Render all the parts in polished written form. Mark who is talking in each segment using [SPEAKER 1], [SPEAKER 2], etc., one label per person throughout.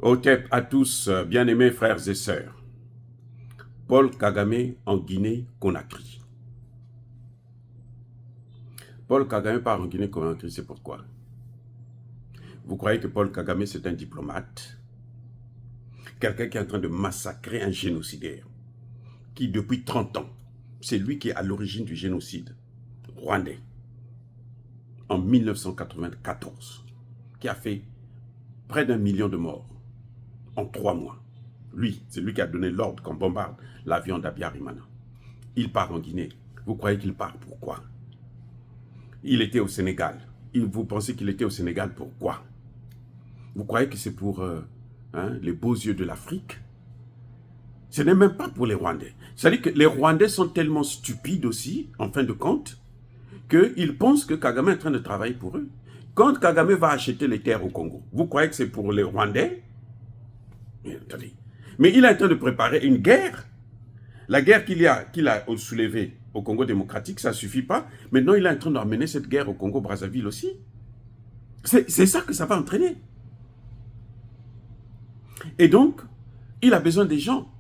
[SPEAKER 1] Otep à tous, bien-aimés frères et sœurs. Paul Kagame en Guinée-Conakry. Paul Kagame part en Guinée-Conakry, c'est pourquoi? Vous croyez que Paul Kagame, c'est un diplomate? Quelqu'un qui est en train de massacrer un génocidaire, qui depuis 30 ans, c'est lui qui est à l'origine du génocide rwandais, en 1994, qui a fait près d'1 million de morts en 3 mois. Lui, c'est lui qui a donné l'ordre qu'on bombarde l'avion d'Abiyarimana. Il part en Guinée. Vous croyez qu'il part pourquoi? Il était au Sénégal. Vous pensez qu'il était au Sénégal pourquoi? Vous croyez que c'est pour les beaux yeux de l'Afrique? Ce n'est même pas pour les Rwandais. C'est-à-dire que les Rwandais sont tellement stupides aussi, en fin de compte, qu'ils pensent que Kagame est en train de travailler pour eux. Quand Kagame va acheter les terres au Congo, vous croyez que c'est pour les Rwandais? Mais il est en train de préparer une guerre. La guerre qu'il a soulevée au Congo démocratique, ça ne suffit pas. Maintenant, il est en train d'amener cette guerre au Congo-Brazzaville aussi. C'est ça que ça va entraîner. Et donc, il a besoin des gens.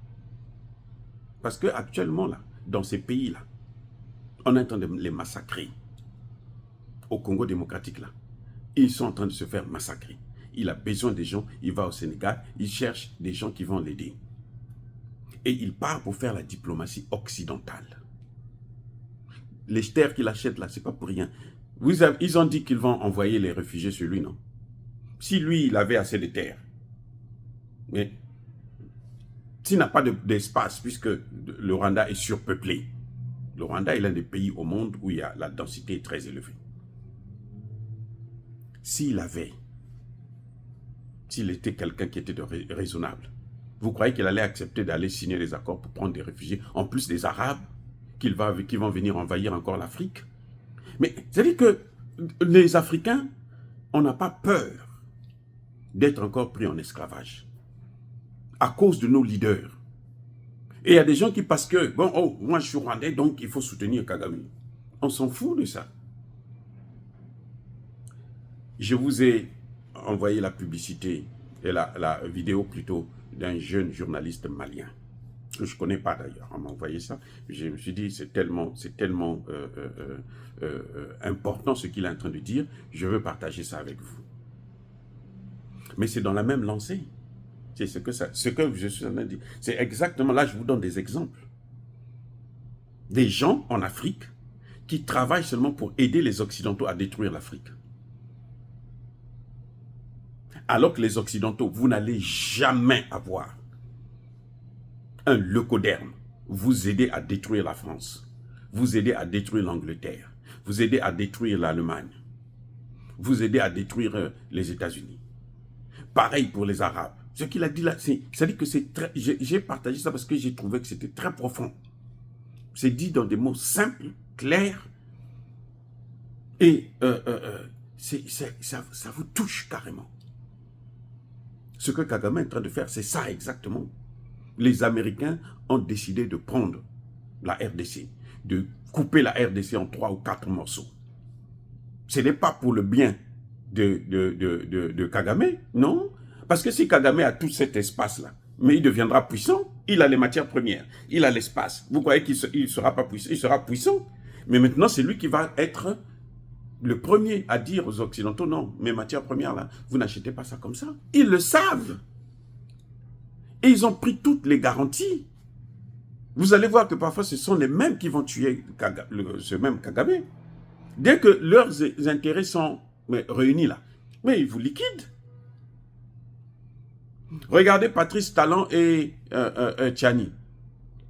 [SPEAKER 1] Parce qu'actuellement, là, dans ces pays-là, on est en train de les massacrer. Au Congo démocratique, là, ils sont en train de se faire massacrer. Il a besoin des gens, il va au Sénégal, il cherche des gens qui vont l'aider. Et il part pour faire la diplomatie occidentale. Les terres qu'il achète là, c'est pas pour rien. Ils ont dit qu'ils vont envoyer les réfugiés sur lui, non? Si lui, il avait assez de terres, mais s'il n'a pas d'espace, puisque le Rwanda est surpeuplé, le Rwanda est l'un des pays au monde où la densité est très élevée. S'il était quelqu'un qui était raisonnable, vous croyez qu'il allait accepter d'aller signer les accords pour prendre des réfugiés, en plus des Arabes, qui vont venir envahir encore l'Afrique? Mais c'est-à-dire que les Africains, on n'a pas peur d'être encore pris en esclavage à cause de nos leaders. Et il y a des gens qui, parce que, bon, oh, moi je suis Rwandais, donc il faut soutenir Kagame. On s'en fout de ça. Je vous ai envoyé la publicité, et la vidéo plutôt, d'un jeune journaliste malien, que je ne connais pas d'ailleurs. On m'a envoyé ça. Je me suis dit, c'est tellement important ce qu'il est en train de dire, je veux partager ça avec vous. Mais c'est dans la même lancée. C'est ce que je suis en train de dire. C'est exactement là, je vous donne des exemples. Des gens en Afrique qui travaillent seulement pour aider les Occidentaux à détruire l'Afrique. Alors que les Occidentaux, vous n'allez jamais avoir un leucoderme vous aider à détruire la France, vous aider à détruire l'Angleterre, vous aider à détruire l'Allemagne, vous aider à détruire les États-Unis. Pareil pour les Arabes. Ce qu'il a dit là, c'est-à-dire que c'est très... J'ai partagé ça parce que j'ai trouvé que c'était très profond. C'est dit dans des mots simples, clairs, et ça vous touche carrément. Ce que Kagame est en train de faire, c'est ça exactement. Les Américains ont décidé de prendre la RDC, de couper la RDC en 3 ou 4 morceaux. Ce n'est pas pour le bien de Kagame, non. Parce que si Kagame a tout cet espace-là, mais il deviendra puissant, il a les matières premières, il a l'espace. Vous croyez qu'il ne sera pas puissant? Il sera puissant. Mais maintenant, c'est lui qui va être le premier à dire aux Occidentaux, non, mes matières premières, là, vous n'achetez pas ça comme ça. Ils le savent. Et ils ont pris toutes les garanties. Vous allez voir que parfois, ce sont les mêmes qui vont tuer ce même Kagame. Dès que leurs intérêts sont réunis là, mais ils vous liquident. Regardez Patrice Talon et Tchani.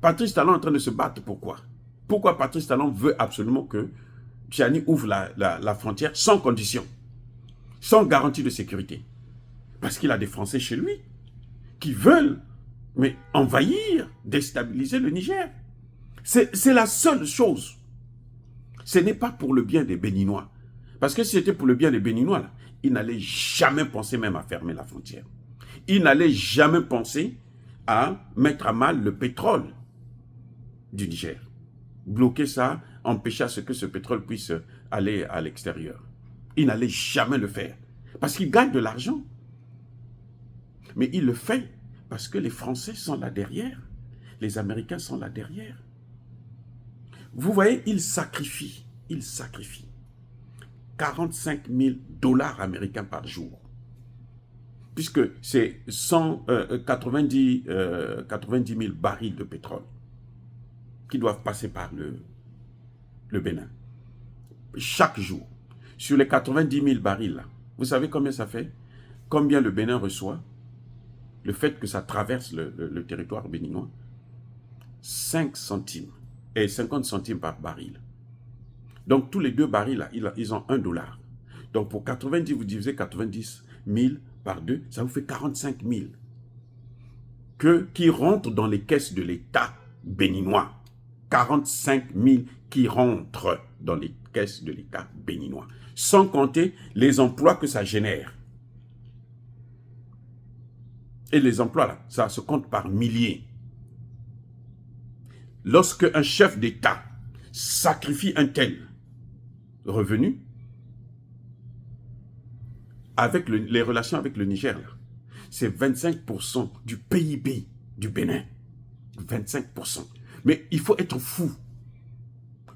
[SPEAKER 1] Patrice Talon est en train de se battre. Pourquoi? Pourquoi Patrice Talon veut absolument que Tchani ouvre la frontière sans condition, sans garantie de sécurité? Parce qu'il a des Français chez lui qui veulent envahir, déstabiliser le Niger. C'est la seule chose. Ce n'est pas pour le bien des Béninois. Parce que si c'était pour le bien des Béninois, là, ils n'allaient jamais penser même à fermer la frontière. Ils n'allaient jamais penser à mettre à mal le pétrole du Niger. Bloquer ça, empêcher à ce que ce pétrole puisse aller à l'extérieur. Ils n'allaient jamais le faire. Parce qu'ils gagnent de l'argent. Mais il le fait parce que les Français sont là derrière. Les Américains sont là derrière. Vous voyez, il sacrifie 45 000 $ américains par jour. Puisque c'est 90 000 barils de pétrole qui doivent passer par le Bénin. Chaque jour. Sur les 90 000 barils, là, vous savez combien ça fait? Combien le Bénin reçoit? Le fait que ça traverse le territoire béninois? 5 centimes et 50 centimes par baril. Donc, tous les 2 barils, là, ils ont 1 $. Donc, pour 90, vous divisez 90 000 par 2, ça vous fait 45 000 qui rentrent dans les caisses de l'État béninois. 45 000 qui rentrent dans les caisses de l'État béninois. Sans compter les emplois que ça génère. Et les emplois, là, ça se compte par milliers. Lorsque un chef d'État sacrifie un tel revenu, avec les relations avec le Niger, c'est 25% du PIB du Bénin. 25%. Mais il faut être fou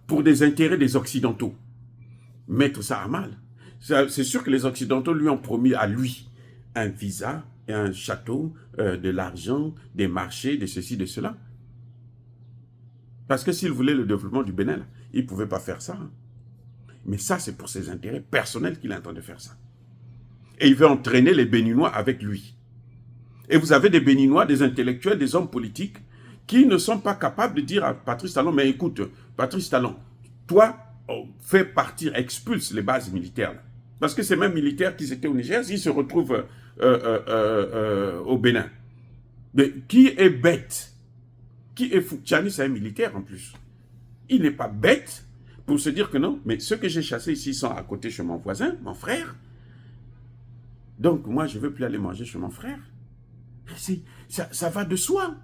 [SPEAKER 1] pour des intérêts des Occidentaux. Mettre ça à mal. C'est sûr que les Occidentaux lui ont promis à lui un visa, un château, de l'argent, des marchés, de ceci, de cela. Parce que s'il voulait le développement du Bénin, là, il ne pouvait pas faire ça. Mais ça, c'est pour ses intérêts personnels qu'il est en train de faire ça. Et il veut entraîner les Béninois avec lui. Et vous avez des Béninois, des intellectuels, des hommes politiques qui ne sont pas capables de dire à Patrice Talon, mais écoute, Patrice Talon, toi, fais partir, expulse les bases militaires. Là. Parce que ces mêmes militaires qui étaient au Niger, ils se retrouvent au Bénin. Mais qui est bête? Qui est fou? Tchani, c'est un militaire en plus. Il n'est pas bête pour se dire que non, mais ceux que j'ai chassés ici sont à côté chez mon voisin, mon frère. Donc moi, je ne veux plus aller manger chez mon frère. Ça va de soi.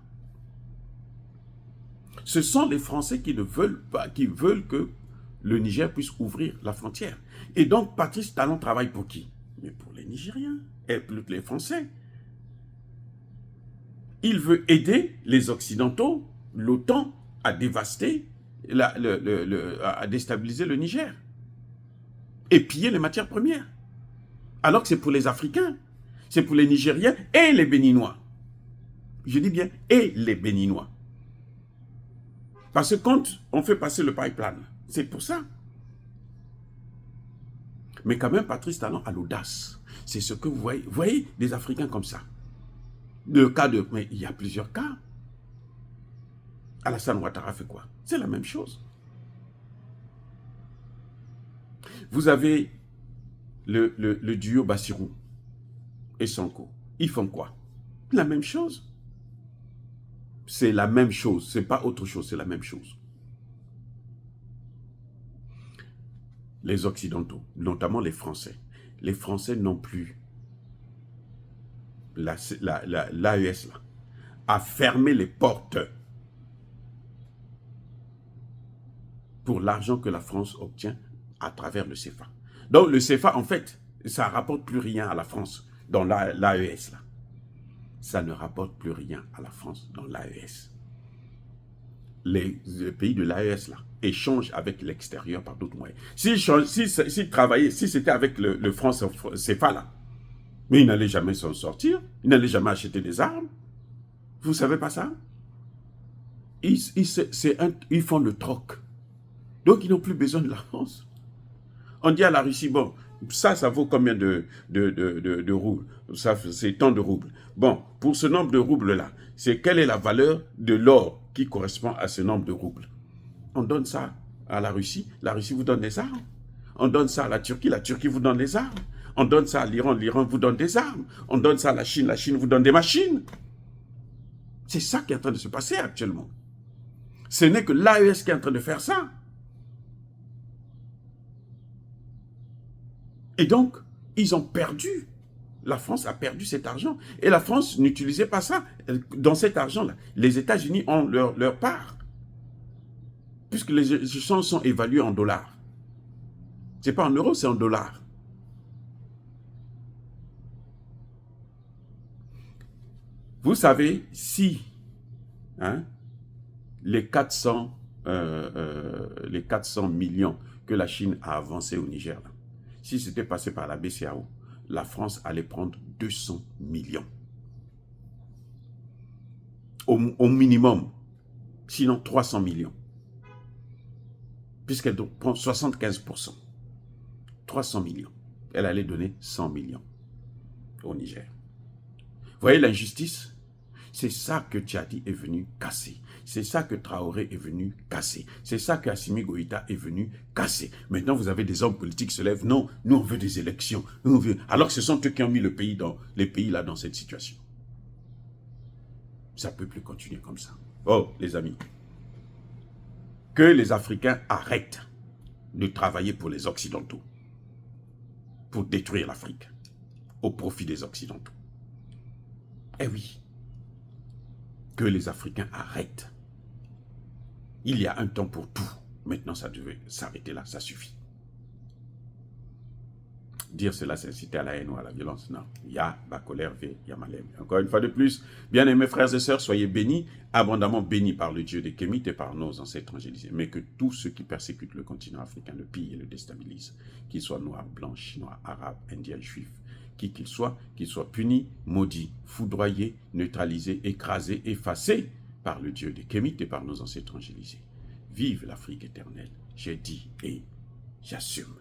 [SPEAKER 1] Ce sont les Français qui ne veulent pas, qui veulent que le Niger puisse ouvrir la frontière. Et donc, Patrice Talon travaille pour qui? Mais pour les Nigériens et pour les Français. Il veut aider les Occidentaux, l'OTAN, à dévaster, à déstabiliser le Niger. Et piller les matières premières. Alors que c'est pour les Africains. C'est pour les Nigériens et les Béninois. Je dis bien, et les Béninois. Parce que quand on fait passer le pipeline, c'est pour ça. Mais quand même, Patrice Talon a l'audace. C'est ce que vous voyez. Vous voyez des Africains comme ça. Le cas de... Mais il y a plusieurs cas. Alassane Ouattara fait quoi? C'est la même chose. Vous avez le duo Bassirou et Sonko. Ils font quoi? La même chose. C'est la même chose. C'est pas autre chose, c'est la même chose. Les Occidentaux, notamment les Français. Les Français n'ont plus l'AES là, a fermé les portes pour l'argent que la France obtient à travers le CFA. Donc le CFA, en fait, ça ne rapporte plus rien à la France dans l'AES là. Ça ne rapporte plus rien à la France dans l'AES. Les pays de l'AES là échangent avec l'extérieur par d'autres moyens. S'ils travaillaient, si c'était avec le franc CFA là, mais ils n'allaient jamais s'en sortir, ils n'allaient jamais acheter des armes. Vous ne savez pas ça? Ils font le troc. Donc ils n'ont plus besoin de la France. On dit à la Russie, bon, ça vaut combien de roubles? Ça, c'est tant de roubles. Bon, pour ce nombre de roubles-là, quelle est la valeur de l'or qui correspond à ce nombre de roubles? On donne ça à la Russie vous donne des armes. On donne ça à la Turquie vous donne des armes. On donne ça à l'Iran vous donne des armes. On donne ça à la Chine vous donne des machines. C'est ça qui est en train de se passer actuellement. Ce n'est que l'AES qui est en train de faire ça. Et donc, ils ont perdu. La France a perdu cet argent. Et la France n'utilisait pas ça. Dans cet argent-là, les États-Unis ont leur part. Puisque les échanges sont évalués en dollars. Ce n'est pas en euros, c'est en dollars. Vous savez, si hein, les 400 millions que la Chine a avancés au Niger, là, si c'était passé par la BCAO, la France allait prendre 200 millions. Au minimum, sinon 300 millions. Puisqu'elle prend 75%. 300 millions. Elle allait donner 100 millions au Niger. Vous voyez l'injustice? C'est ça que Tchadi est venu casser. C'est ça que Traoré est venu casser. C'est ça que Assimi Goïta est venu casser. Maintenant, vous avez des hommes politiques qui se lèvent. Non, nous, on veut des élections. Alors que ce sont eux qui ont mis les pays là dans cette situation. Ça ne peut plus continuer comme ça. Oh, les amis. Que les Africains arrêtent de travailler pour les Occidentaux. Pour détruire l'Afrique. Au profit des Occidentaux. Eh oui. Que les Africains arrêtent. Il y a un temps pour tout. Maintenant, ça devait s'arrêter là, ça suffit. Dire cela, c'est inciter à la haine ou à la violence. Non. Ya, ba colère, ve, ya malem. Encore une fois de plus, bien aimés frères et sœurs, soyez bénis, abondamment bénis par le Dieu des Kémites et par nos ancêtres angélisés. Mais que tous ceux qui persécutent le continent africain le pillent et le déstabilisent, qu'ils soient noirs, blancs, chinois, arabes, indiens, juifs, qui qu'ils soient punis, maudits, foudroyés, neutralisés, écrasés, effacés par le Dieu des Kémites et par nos ancêtres angélisés. Vive l'Afrique éternelle, j'ai dit et j'assume.